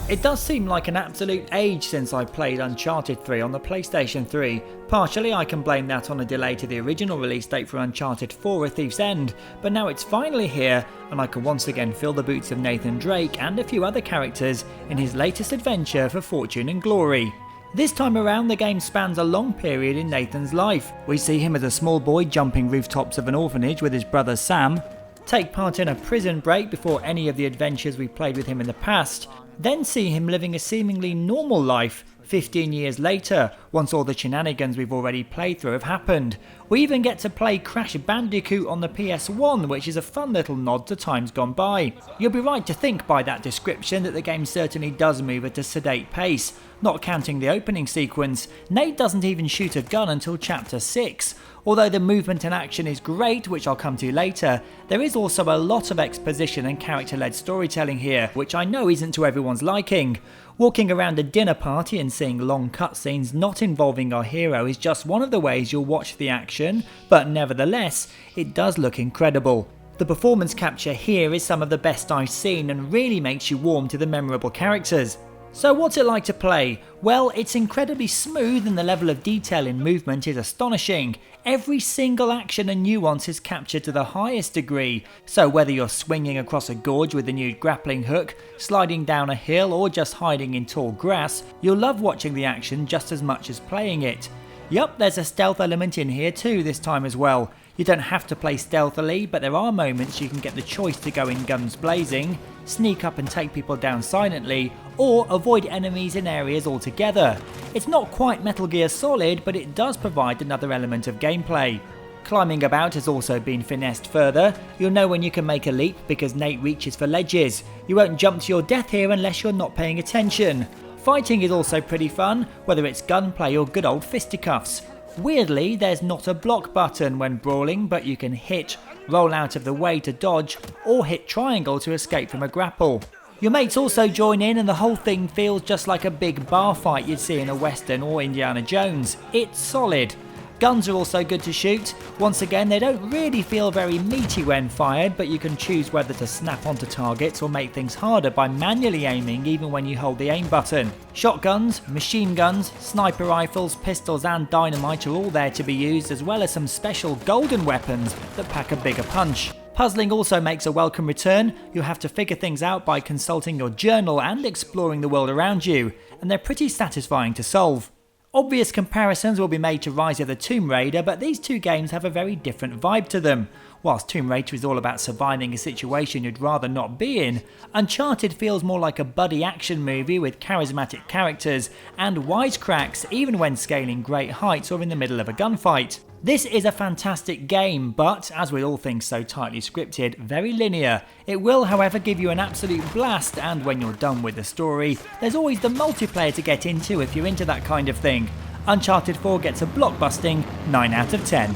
It does seem like an absolute age since I played Uncharted 3 on the PlayStation 3. Partially I can blame that on a delay to the original release date for Uncharted 4: A Thief's End, but now it's finally here and I can once again fill the boots of Nathan Drake and a few other characters in his latest adventure for fortune and glory. This time around the game spans a long period in Nathan's life. We see him as a small boy jumping rooftops of an orphanage with his brother Sam, take part in a prison break before any of the adventures we played with him in the past, then see him living a seemingly normal life 15 years later, once all the shenanigans we've already played through have happened. We even get to play Crash Bandicoot on the PS1, which is a fun little nod to times gone by. You'll be right to think by that description that the game certainly does move at a sedate pace. Not counting the opening sequence, Nate doesn't even shoot a gun until chapter 6. Although the movement and action is great, which I'll come to later, there is also a lot of exposition and character-led storytelling here, which I know isn't to everyone's liking. Walking around a dinner party and seeing long cutscenes not involving our hero is just one of the ways you'll watch the action, but nevertheless, it does look incredible. The performance capture here is some of the best I've seen and really makes you warm to the memorable characters. So what's it like to play? Well, it's incredibly smooth and the level of detail in movement is astonishing. Every single action and nuance is captured to the highest degree, so whether you're swinging across a gorge with the new grappling hook, sliding down a hill or just hiding in tall grass, you'll love watching the action just as much as playing it. Yup, there's a stealth element in here too this time as well. You don't have to play stealthily, but there are moments you can get the choice to go in guns blazing, sneak up and take people down silently, or avoid enemies in areas altogether. It's not quite Metal Gear Solid, but it does provide another element of gameplay. Climbing about has also been finessed further. You'll know when you can make a leap because Nate reaches for ledges. You won't jump to your death here unless you're not paying attention. Fighting is also pretty fun, whether it's gunplay or good old fisticuffs. Weirdly, there's not a block button when brawling, but you can hit, roll out of the way to dodge, or hit triangle to escape from a grapple. Your mates also join in and the whole thing feels just like a big bar fight you'd see in a western or Indiana Jones. It's solid. Guns are also good to shoot. Once again, they don't really feel very meaty when fired, but you can choose whether to snap onto targets or make things harder by manually aiming even when you hold the aim button. Shotguns, machine guns, sniper rifles, pistols and dynamite are all there to be used, as well as some special golden weapons that pack a bigger punch. Puzzling also makes a welcome return. You'll have to figure things out by consulting your journal and exploring the world around you, and they're pretty satisfying to solve. Obvious comparisons will be made to Rise of the Tomb Raider, but these two games have a very different vibe to them. Whilst Tomb Raider is all about surviving a situation you'd rather not be in, Uncharted feels more like a buddy action movie with charismatic characters and wisecracks even when scaling great heights or in the middle of a gunfight. This is a fantastic game, but, as with all things so tightly scripted, very linear. It will, however, give you an absolute blast, and when you're done with the story, there's always the multiplayer to get into if you're into that kind of thing. Uncharted 4 gets a blockbusting 9 out of 10.